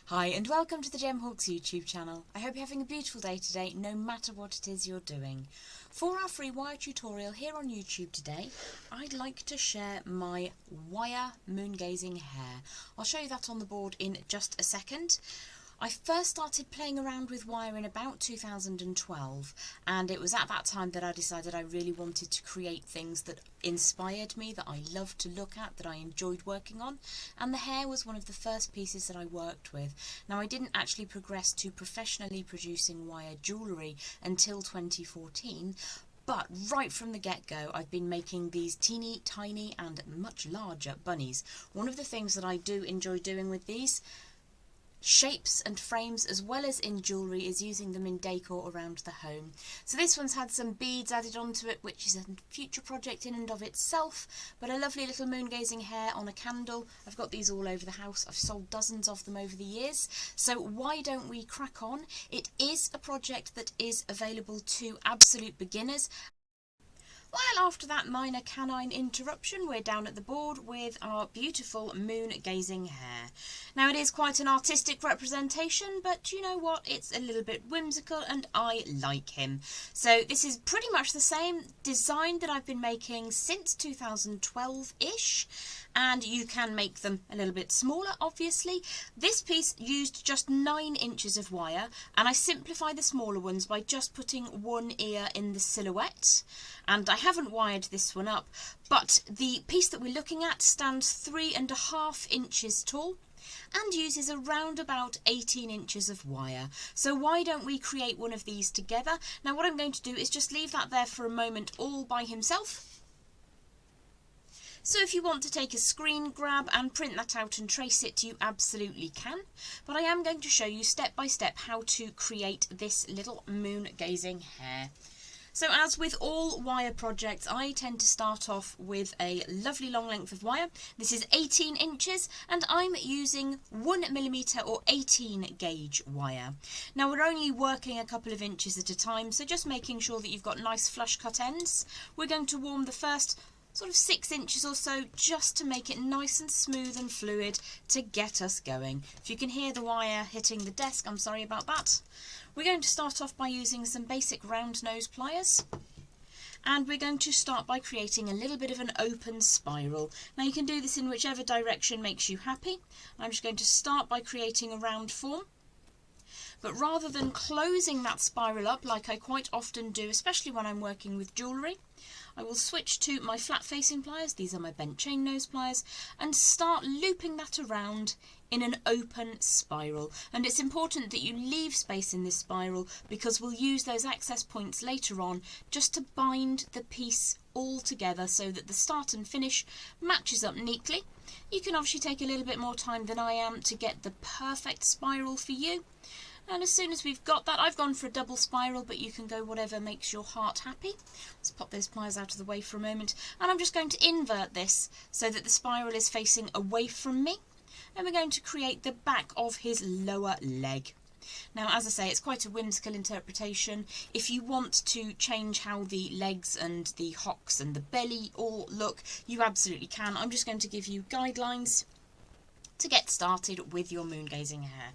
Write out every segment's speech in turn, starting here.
Hi and welcome to the Gemhawks YouTube channel. I hope you're having a beautiful day today, no matter what it is you're doing. For our free wire tutorial here on YouTube today, I'd like to share my wire moon gazing hare. I'll show you that on the board in just a second. I first started playing around with wire in about 2012, and it was at that time that I decided I really wanted to create things that inspired me, that I loved to look at, that I enjoyed working on, and the hare was one of the first pieces that I worked with. Now, I didn't actually progress to professionally producing wire jewellery until 2014, but right from the get-go I've been making these teeny tiny and much larger bunnies. One of the things that I do enjoy doing with these shapes and frames, as well as in jewellery, is using them in decor around the home. So this one's had some beads added onto it, which is a future project in and of itself, but a lovely little moon gazing hare on a candle. I've got these all over the house. I've sold dozens of them over the years, so why don't we crack on? It is a project that is available to absolute beginners. Well, after that minor canine interruption, we're down at the board with our beautiful moon gazing hare. Now, it is quite an artistic representation, but you know what? It's a little bit whimsical and I like him. So this is pretty much the same design that I've been making since 2012-ish. And you can make them a little bit smaller, obviously. This piece used just 9 inches of wire, and I simplify the smaller ones by just putting one ear in the silhouette. And I haven't wired this one up, but the piece that we're looking at stands 3.5 inches tall and uses around about 18 inches of wire. So why don't we create one of these together? Now, what I'm going to do is just leave that there for a moment all by himself. So if you want to take a screen grab and print that out and trace it, you absolutely can. But I am going to show you step by step how to create this little moon gazing hare. So as with all wire projects, I tend to start off with a lovely long length of wire. This is 18 inches and I'm using 1mm or 18 gauge wire. Now, we're only working a couple of inches at a time, so just making sure that you've got nice flush cut ends. We're going to warm the first sort of 6 inches or so, just to make it nice and smooth and fluid to get us going. If you can hear the wire hitting the desk, I'm sorry about that. We're going to start off by using some basic round nose pliers, and we're going to start by creating a little bit of an open spiral. Now, you can do this in whichever direction makes you happy. I'm just going to start by creating a round form. But rather than closing that spiral up like I quite often do, especially when I'm working with jewellery, I will switch to my flat facing pliers, these are my bent chain nose pliers, and start looping that around in an open spiral. And it's important that you leave space in this spiral because we'll use those access points later on just to bind the piece all together so that the start and finish matches up neatly. You can obviously take a little bit more time than I am to get the perfect spiral for you. And as soon as we've got that, I've gone for a double spiral, but you can go whatever makes your heart happy. Let's pop those pliers out of the way for a moment. And I'm just going to invert this so that the spiral is facing away from me. And we're going to create the back of his lower leg. Now, as I say, it's quite a whimsical interpretation. If you want to change how the legs and the hocks and the belly all look, you absolutely can. I'm just going to give you guidelines to get started with your moon gazing hare.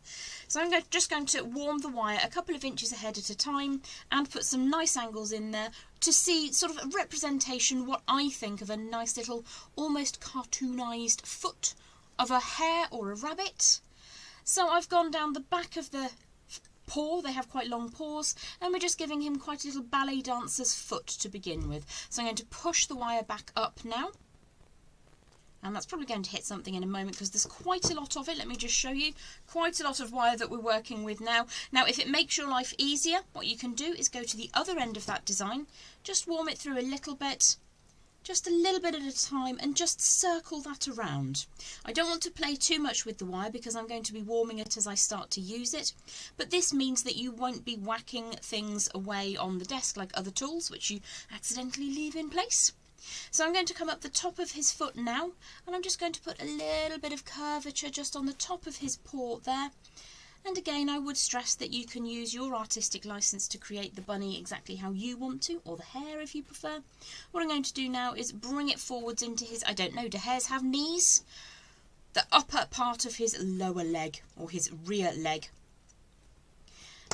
So I'm just going to warm the wire a couple of inches ahead at a time and put some nice angles in there to see sort of a representation, what I think of a nice little almost cartoonized foot of a hare or a rabbit. So I've gone down the back of the paw, they have quite long paws, and we're just giving him quite a little ballet dancer's foot to begin with. So I'm going to push the wire back up now. And that's probably going to hit something in a moment because there's quite a lot of it. Let me just show you. Quite a lot of wire that we're working with now. Now, if it makes your life easier, what you can do is go to the other end of that design. Just warm it through a little bit. Just a little bit at a time, and just circle that around. I don't want to play too much with the wire because I'm going to be warming it as I start to use it. But this means that you won't be whacking things away on the desk like other tools, which you accidentally leave in place. So I'm going to come up the top of his foot now, and I'm just going to put a little bit of curvature just on the top of his paw there. And again, I would stress that you can use your artistic license to create the bunny exactly how you want to, or the hare if you prefer. What I'm going to do now is bring it forwards into his, I don't know, do hares have knees? the upper part of his lower leg, or his rear leg.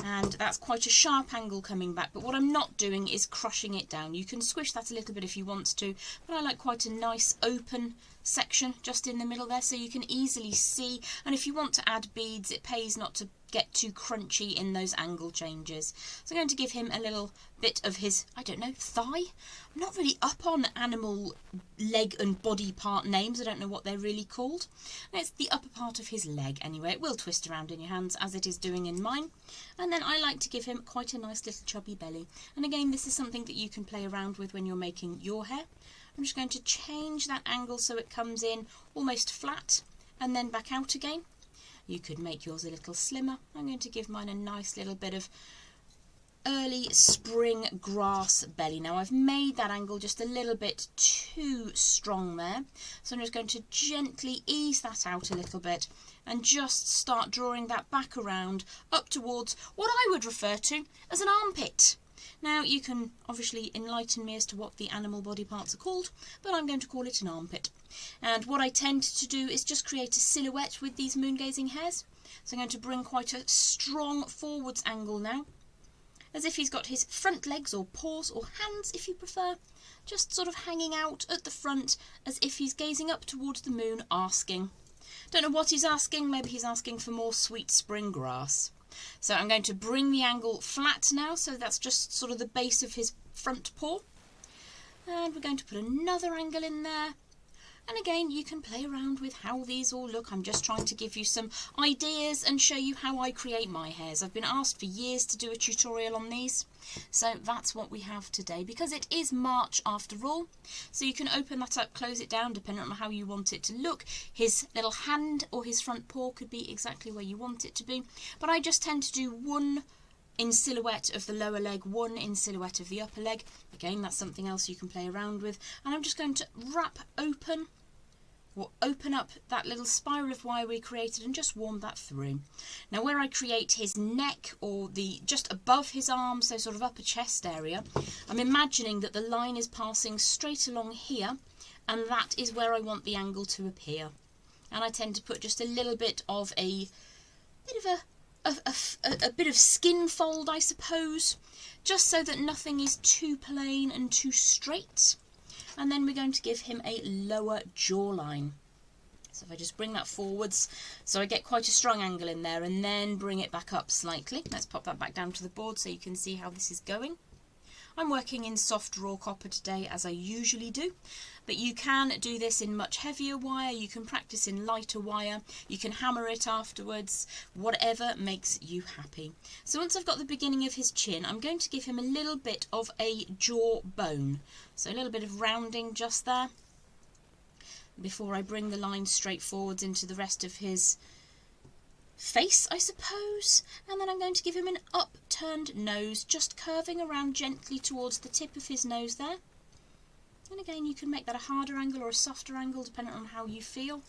And that's quite a sharp angle coming back, but what I'm not doing is crushing it down. You can squish that a little bit if you want to, but I like quite a nice open section just in the middle there, so you can easily see. And if you want to add beads, it pays not to get too crunchy in those angle changes. So I'm going to give him a little bit of his, I don't know, thigh. I'm not really up on animal leg and body part names. I don't know what they're really called. It's the upper part of his leg anyway. It will twist around in your hands as it is doing in mine. And then I like to give him quite a nice little chubby belly. And again, this is something that you can play around with when you're making your hair. I'm just going to change that angle so it comes in almost flat and then back out again. You could make yours a little slimmer. I'm going to give mine a nice little bit of early spring grass belly. Now I've made that angle just a little bit too strong there, so I'm just going to gently ease that out a little bit and just start drawing that back around up towards what I would refer to as an armpit. Now you can obviously enlighten me as to what the animal body parts are called, but I'm going to call it an armpit. And what I tend to do is just create a silhouette with these moon gazing hares. So I'm going to bring quite a strong forwards angle now, as if he's got his front legs or paws or hands if you prefer, just sort of hanging out at the front as if he's gazing up towards the moon asking. Don't know what he's asking, maybe he's asking for more sweet spring grass. So I'm going to bring the angle flat now, so that's just sort of the base of his front paw. And we're going to put another angle in there. And again, you can play around with how these all look. I'm just trying to give you some ideas and show you how I create my hairs. I've been asked for years to do a tutorial on these. So that's what we have today, because it is March after all. So you can open that up, close it down, depending on how you want it to look. His little hand or his front paw could be exactly where you want it to be. But I just tend to do one in silhouette of the lower leg, one in silhouette of the upper leg. Again, that's something else you can play around with. And I'm just going to open up that little spiral of wire we created and just warm that through. Now where I create his neck, or the just above his arms, so sort of upper chest area, I'm imagining that the line is passing straight along here, and that is where I want the angle to appear. And I tend to put just a little bit of a bit of skin fold, I suppose, just so that nothing is too plain and too straight. And then we're going to give him a lower jawline. So if I just bring that forwards, so I get quite a strong angle in there, and then bring it back up slightly. Let's pop that back down to the board so you can see how this is going. I'm working in soft raw copper today, as I usually do, but you can do this in much heavier wire, you can practice in lighter wire, you can hammer it afterwards, whatever makes you happy. So once I've got the beginning of his chin, I'm going to give him a little bit of a jaw bone, so a little bit of rounding just there, before I bring the line straight forwards into the rest of his face, I suppose. And then I'm going to give him an upturned nose, just curving around gently towards the tip of his nose there. And again, you can make that a harder angle or a softer angle depending on how you feel.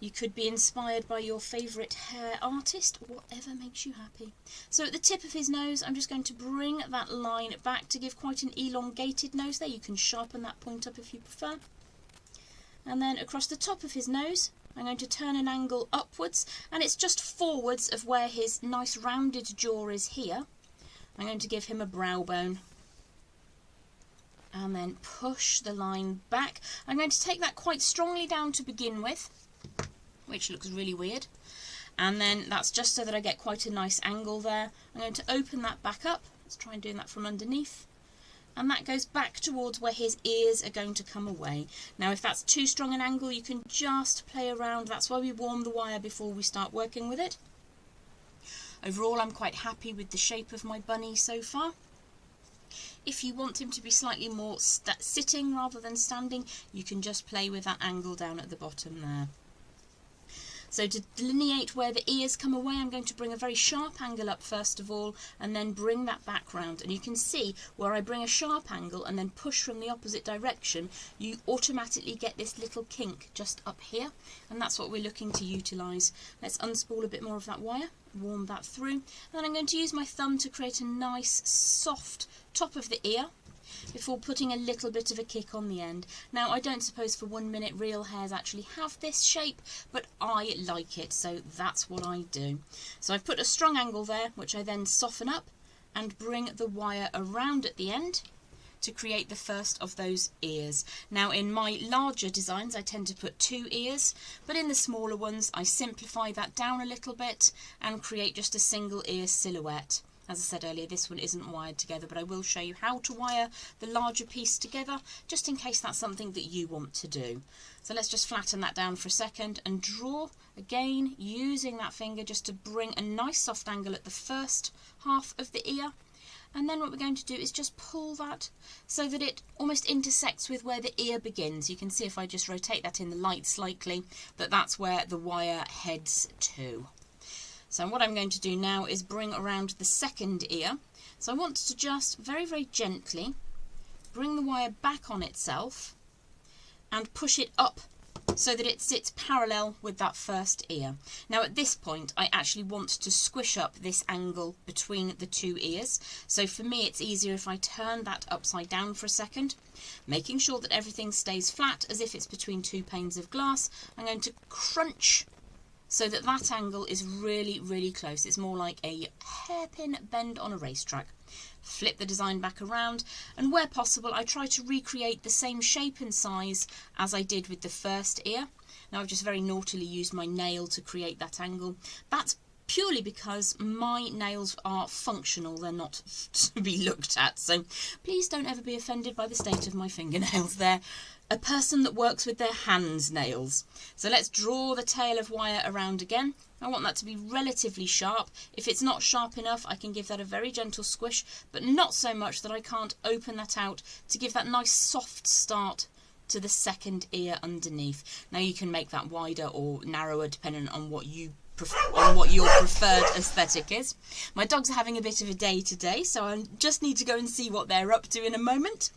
You could be inspired by your favourite hair artist, whatever makes you happy. So at the tip of his nose, I'm just going to bring that line back to give quite an elongated nose there. You can sharpen that point up if you prefer. And then across the top of his nose, I'm going to turn an angle upwards, and it's just forwards of where his nice rounded jaw is here. I'm going to give him a brow bone. And then push the line back. I'm going to take that quite strongly down to begin with, which looks really weird. And then that's just so that I get quite a nice angle there. I'm going to open that back up. Let's try and do that from underneath. And that goes back towards where his ears are going to come away. Now if that's too strong an angle, you can just play around. That's why we warm the wire before we start working with it. Overall, I'm quite happy with the shape of my bunny so far. If you want him to be slightly more sitting rather than standing, you can just play with that angle down at the bottom there. So to delineate where the ears come away, I'm going to bring a very sharp angle up first of all, and then bring that back round. And you can see where I bring a sharp angle and then push from the opposite direction, you automatically get this little kink just up here, and that's what we're looking to utilise. Let's unspool a bit more of that wire, warm that through, and then I'm going to use my thumb to create a nice soft top of the ear. before putting a little bit of a kick on the end. Now, I don't suppose for 1 minute real hares actually have this shape, but I like it, so that's what I do. So I've put a strong angle there, which I then soften up and bring the wire around at the end to create the first of those ears. Now, in my larger designs I tend to put 2 ears, but in the smaller ones I simplify that down a little bit and create just a single ear silhouette. As I said earlier, this one isn't wired together, but I will show you how to wire the larger piece together, just in case that's something that you want to do. So let's just flatten that down for a second and draw, again using that finger just to bring a nice soft angle at the first half of the ear. And then what we're going to do is just pull that so that it almost intersects with where the ear begins. You can see if I just rotate that in the light slightly, that that's where the wire heads to. So what I'm going to do now is bring around the second ear. So I want to just very, very gently bring the wire back on itself and push it up so that it sits parallel with that first ear. Now at this point I actually want to squish up this angle between the 2 ears. So for me it's easier if I turn that upside down for a second, making sure that everything stays flat as if it's between 2 panes of glass. I'm going to crunch so that that angle is really, really close. It's more like a hairpin bend on a racetrack. Flip the design back around, and where possible I try to recreate the same shape and size as I did with the first ear. Now I've just very naughtily used my nail to create that angle. That's purely because my nails are functional, they're not to be looked at, so please don't ever be offended by the state of my fingernails. They're a person that works with their hands' nails. So let's draw the tail of wire around again. I want that to be relatively sharp. If it's not sharp enough, I can give that a very gentle squish, but not so much that I can't open that out to give that nice soft start to the second ear underneath. Now you can make that wider or narrower depending on what your preferred aesthetic is. My dogs are having a bit of a day today, so I just need to go and see what they're up to in a moment.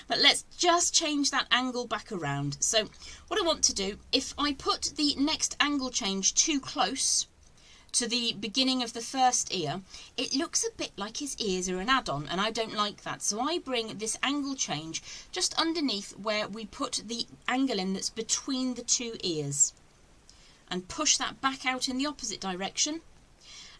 But let's just change that angle back around. So what I want to do, if I put the next angle change too close to the beginning of the first ear, it looks a bit like his ears are an add-on, and I don't like that. So I bring this angle change just underneath where we put the angle in that's between the 2 ears, and push that back out in the opposite direction.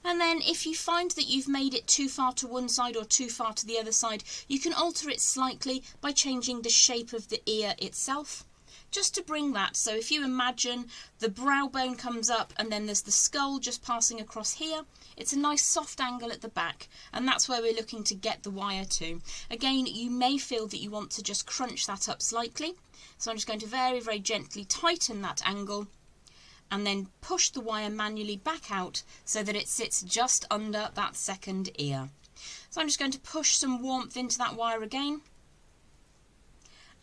And then if you find that you've made it too far to one side or too far to the other side, you can alter it slightly by changing the shape of the ear itself, just to bring that. So if you imagine the brow bone comes up and then there's the skull just passing across here, it's a nice soft angle at the back, and that's where we're looking to get the wire to. Again, you may feel that you want to just crunch that up slightly, so I'm just going to very, very gently tighten that angle and then push the wire manually back out so that it sits just under that second ear. So I'm just going to push some warmth into that wire again.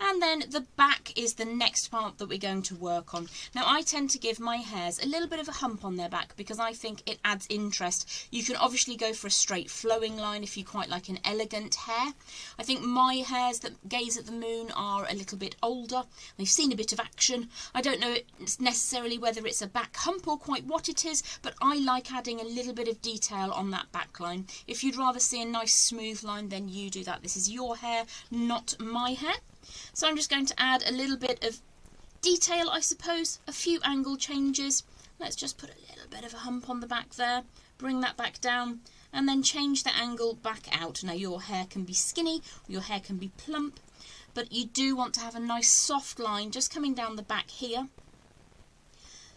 And then the back is the next part that we're going to work on. Now I tend to give my hares a little bit of a hump on their back because I think it adds interest. You can obviously go for a straight flowing line if you quite like an elegant hair. I think my hares that gaze at the moon are a little bit older. They've seen a bit of action. I don't know necessarily whether it's a back hump or quite what it is, but I like adding a little bit of detail on that back line. If you'd rather see a nice smooth line, then you do that. This is your hair, not my hair. So I'm just going to add a little bit of detail, I suppose, a few angle changes. Let's just put a little bit of a hump on the back there, bring that back down, and then change the angle back out. Now your hair can be skinny, or your hair can be plump, but you do want to have a nice soft line just coming down the back here,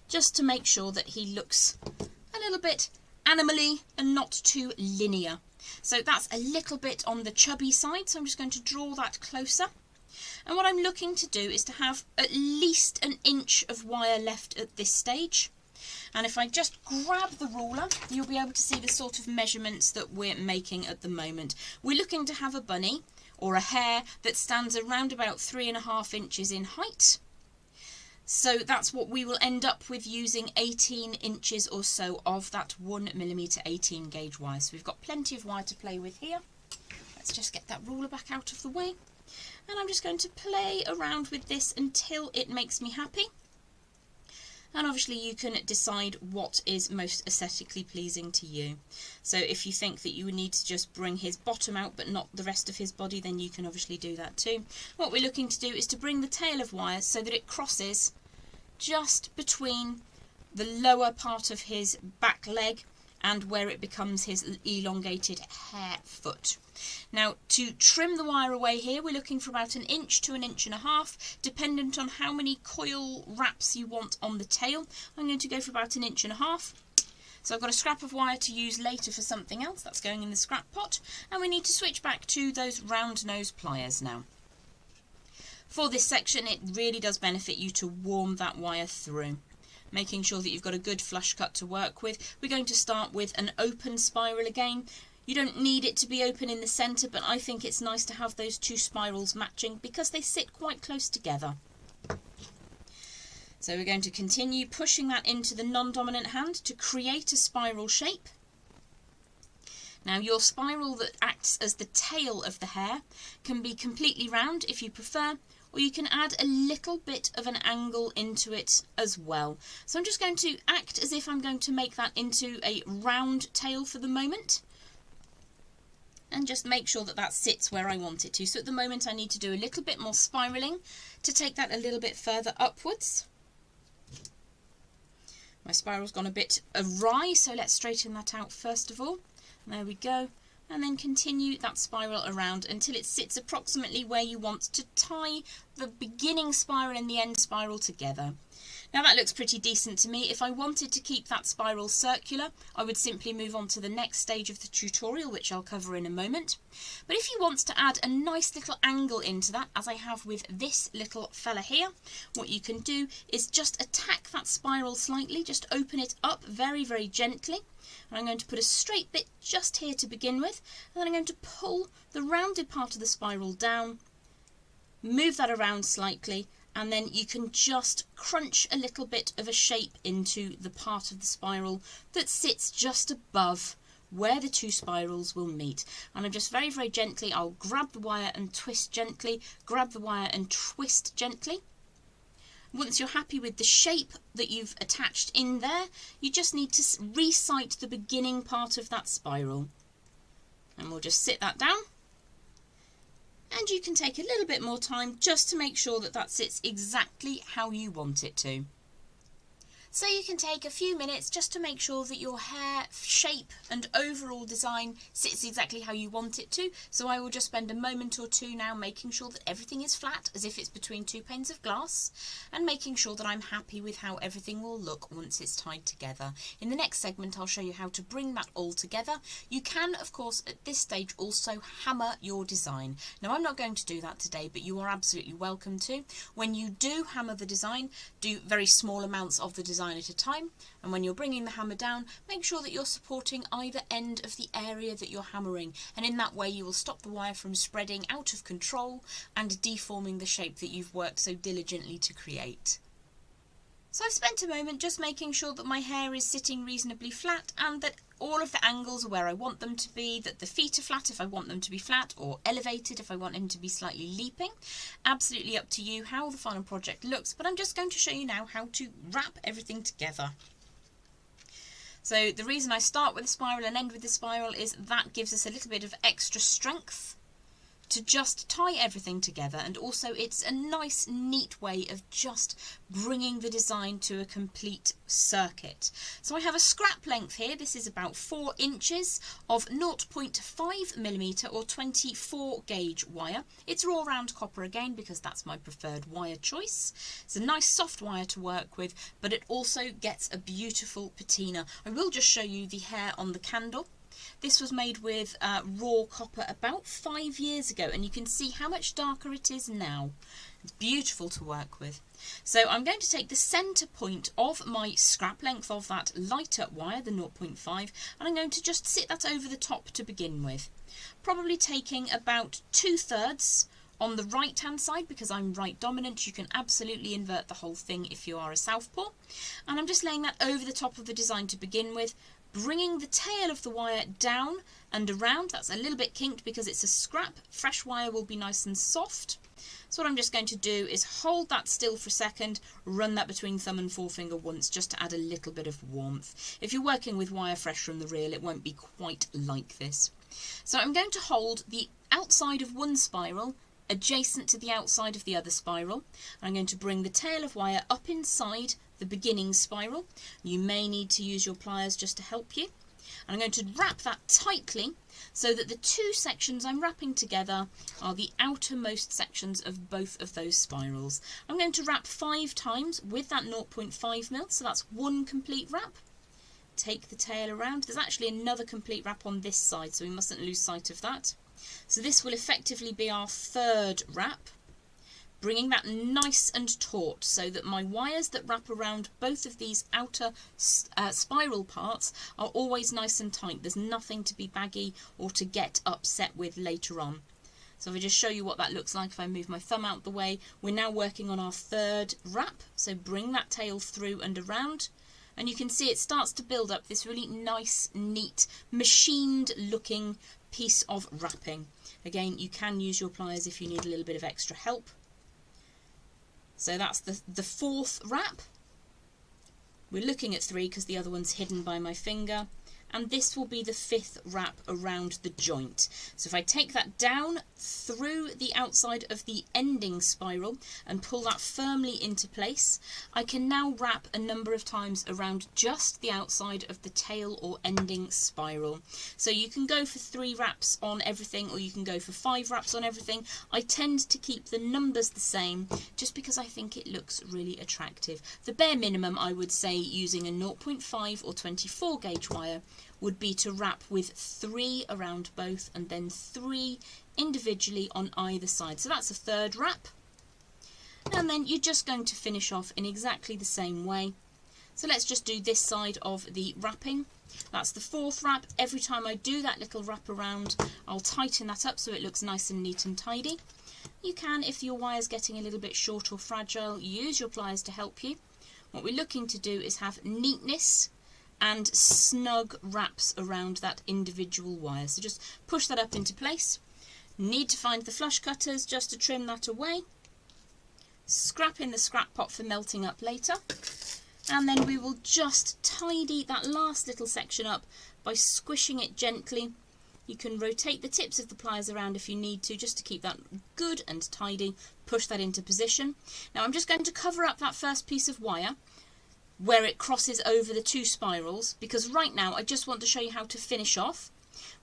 just to make sure that he looks a little bit animally and not too linear. So that's a little bit on the chubby side, so I'm just going to draw that closer. And what I'm looking to do is to have at least an inch of wire left at this stage. And if I just grab the ruler, you'll be able to see the sort of measurements that we're making at the moment. We're looking to have a bunny or a hare that stands around about 3.5 inches in height. So that's what we will end up with, using 18 inches or so of that 1mm 18 gauge wire. So we've got plenty of wire to play with here. Let's just get that ruler back out of the way. And I'm just going to play around with this until it makes me happy. And obviously you can decide what is most aesthetically pleasing to you. So if you think that you would need to just bring his bottom out but not the rest of his body, then you can obviously do that too. What we're looking to do is to bring the tail of wire so that it crosses just between the lower part of his back leg and where it becomes his elongated hare foot. Now, to trim the wire away here, we're looking for about 1 inch to 1.5 inches, dependent on how many coil wraps you want on the tail. I'm going to go for about 1.5 inches. So I've got a scrap of wire to use later for something else. That's going in the scrap pot. And we need to switch back to those round nose pliers now. For this section, it really does benefit you to warm that wire through, making sure that you've got a good flush cut to work with. We're going to start with an open spiral again. You don't need it to be open in the centre, but I think it's nice to have those two spirals matching because they sit quite close together. So we're going to continue pushing that into the non-dominant hand to create a spiral shape. Now your spiral that acts as the tail of the hare can be completely round if you prefer, or you can add a little bit of an angle into it as well. So I'm just going to act as if I'm going to make that into a round tail for the moment, and just make sure that that sits where I want it to. So at the moment I need to do a little bit more spiraling to take that a little bit further upwards. My spiral's gone a bit awry, so let's straighten that out first of all. There we go. And then continue that spiral around until it sits approximately where you want to tie the beginning spiral and the end spiral together. Now that looks pretty decent to me. If I wanted to keep that spiral circular, I would simply move on to the next stage of the tutorial, which I'll cover in a moment. But if you want to add a nice little angle into that, as I have with this little fella here, what you can do is just attack that spiral slightly, just open it up very, very gently. And I'm going to put a straight bit just here to begin with, and then I'm going to pull the rounded part of the spiral down, move that around slightly, and then you can just crunch a little bit of a shape into the part of the spiral that sits just above where the two spirals will meet. And I'm just very, very gently, I'll grab the wire and twist gently, grab the wire and twist gently. Once you're happy with the shape that you've attached in there, you just need to resight the beginning part of that spiral. And we'll just sit that down. And you can take a little bit more time just to make sure that that sits exactly how you want it to. So you can take a few minutes just to make sure that your hair shape and overall design sits exactly how you want it to. So I will just spend a moment or two now making sure that everything is flat as if it's between two panes of glass, and making sure that I'm happy with how everything will look once it's tied together. In the next segment I'll show you how to bring that all together. You can of course at this stage also hammer your design. Now I'm not going to do that today, but you are absolutely welcome to. When you do hammer the design, do very small amounts of the design at a time, and when you're bringing the hammer down, make sure that you're supporting either end of the area that you're hammering, and in that way you will stop the wire from spreading out of control and deforming the shape that you've worked so diligently to create. So I've spent a moment just making sure that my hair is sitting reasonably flat and that all of the angles are where I want them to be, that the feet are flat if I want them to be flat, or elevated if I want them to be slightly leaping. Absolutely up to you how the final project looks, but I'm just going to show you now how to wrap everything together. So the reason I start with a spiral and end with a spiral is that gives us a little bit of extra strength to just tie everything together, and also it's a nice neat way of just bringing the design to a complete circuit. So I have a scrap length here. This is about 4 inches of 0.5mm or 24 gauge wire. It's raw round copper again because that's my preferred wire choice. It's a nice soft wire to work with, but it also gets a beautiful patina. I will just show you the hair on the candle. This was made with raw copper about 5 years ago, and you can see how much darker it is now. It's beautiful to work with. So I'm going to take the centre point of my scrap length of that lighter wire, the 0.5, and I'm going to just sit that over the top to begin with. Probably taking about 2/3 on the right hand side because I'm right dominant. You can absolutely invert the whole thing if you are a southpaw. And I'm just laying that over the top of the design to begin with, bringing the tail of the wire down and around. That's a little bit kinked because it's a scrap. Fresh wire will be nice and soft. So what I'm just going to do is hold that still for a second, run that between thumb and forefinger once just to add a little bit of warmth. If you're working with wire fresh from the reel, it won't be quite like this. So I'm going to hold the outside of one spiral adjacent to the outside of the other spiral. I'm going to bring the tail of wire up inside the beginning spiral. You may need to use your pliers just to help you. And I'm going to wrap that tightly so that the two sections I'm wrapping together are the outermost sections of both of those spirals. I'm going to wrap 5 times with that 0.5mm, so that's one complete wrap. Take the tail around. There's actually another complete wrap on this side, so we mustn't lose sight of that. So this will effectively be our 3rd wrap, bringing that nice and taut so that my wires that wrap around both of these outer spiral parts are always nice and tight. There's nothing to be baggy or to get upset with later on. So if I just show you what that looks like, if I move my thumb out the way, we're now working on our 3rd wrap. So bring that tail through and around. And you can see it starts to build up this really nice, neat, machined looking piece of wrapping. Again, you can use your pliers if you need a little bit of extra help. So that's the 4th wrap. We're looking at 3 because the other one's hidden by my finger. And this will be the 5th wrap around the joint. So if I take that down through the outside of the ending spiral and pull that firmly into place, I can now wrap a number of times around just the outside of the tail or ending spiral. So you can go for 3 wraps on everything, or you can go for 5 wraps on everything. I tend to keep the numbers the same just because I think it looks really attractive. The bare minimum, I would say, using a 0.5 or 24 gauge wire would be to wrap with 3 around both and then 3 individually on either side. So that's a 3rd wrap. And then you're just going to finish off in exactly the same way. So let's just do this side of the wrapping. That's the 4th wrap. Every time I do that little wrap around, I'll tighten that up so it looks nice and neat and tidy. You can, if your wire's getting a little bit short or fragile, use your pliers to help you. What we're looking to do is have neatness and snug wraps around that individual wire. So just push that up into place. Need to find the flush cutters just to trim that away. Scrap in the scrap pot for melting up later. And then we will just tidy that last little section up by squishing it gently. You can rotate the tips of the pliers around if you need to, just to keep that good and tidy. Push that into position. Now I'm just going to cover up that first piece of wire where it crosses over the 2 spirals, because right now I just want to show you how to finish off,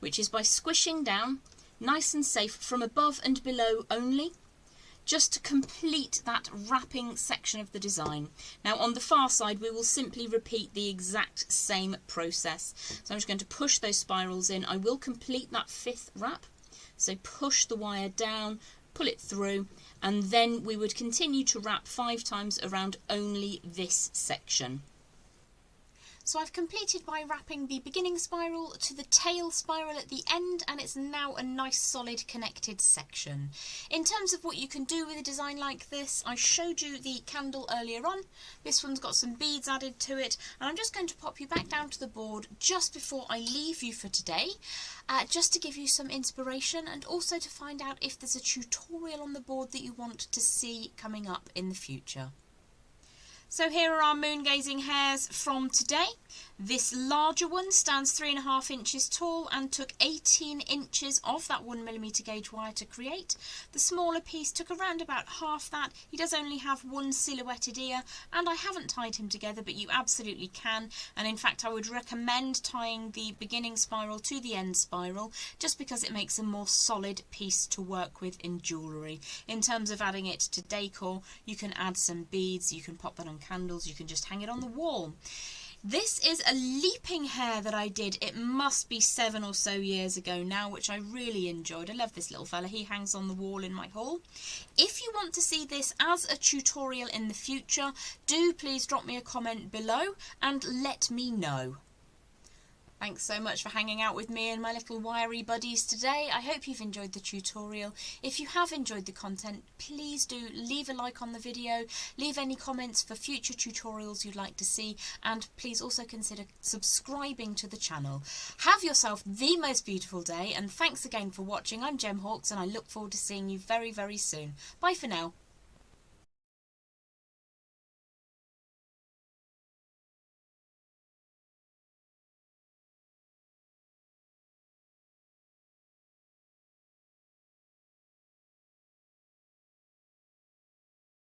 which is by squishing down nice and safe from above and below only, just to complete that wrapping section of the design. Now on the far side we will simply repeat the exact same process. So I'm just going to push those spirals in. I will complete that 5th wrap, so push the wire down, pull it through, and then we would continue to wrap 5 times around only this section. So I've completed by wrapping the beginning spiral to the tail spiral at the end, and it's now a nice solid connected section. In terms of what you can do with a design like this, I showed you the candle earlier on. This one's got some beads added to it, and I'm just going to pop you back down to the board just before I leave you for today, just to give you some inspiration and also to find out if there's a tutorial on the board that you want to see coming up in the future. So here are our moon gazing hares from today. This larger one stands 3.5 inches tall and took 18 inches of that 1mm gauge wire to create. The smaller piece took around about half that. He does only have one silhouetted ear, and I haven't tied him together, but you absolutely can. And in fact I would recommend tying the beginning spiral to the end spiral, just because it makes a more solid piece to work with in jewellery. In terms of adding it to decor, you can add some beads, you can pop that on candles, you can just hang it on the wall. This is a leaping hare that I did, it must be 7 or so years ago now, which I really enjoyed. I love this little fella, he hangs on the wall in my hall. If you want to see this as a tutorial in the future, do please drop me a comment below and let me know. Thanks so much for hanging out with me and my little wiry buddies today. I hope you've enjoyed the tutorial. If you have enjoyed the content, please do leave a like on the video, leave any comments for future tutorials you'd like to see, and please also consider subscribing to the channel. Have yourself the most beautiful day, and thanks again for watching. I'm Gem Hawks, and I look forward to seeing you very, very soon. Bye for now.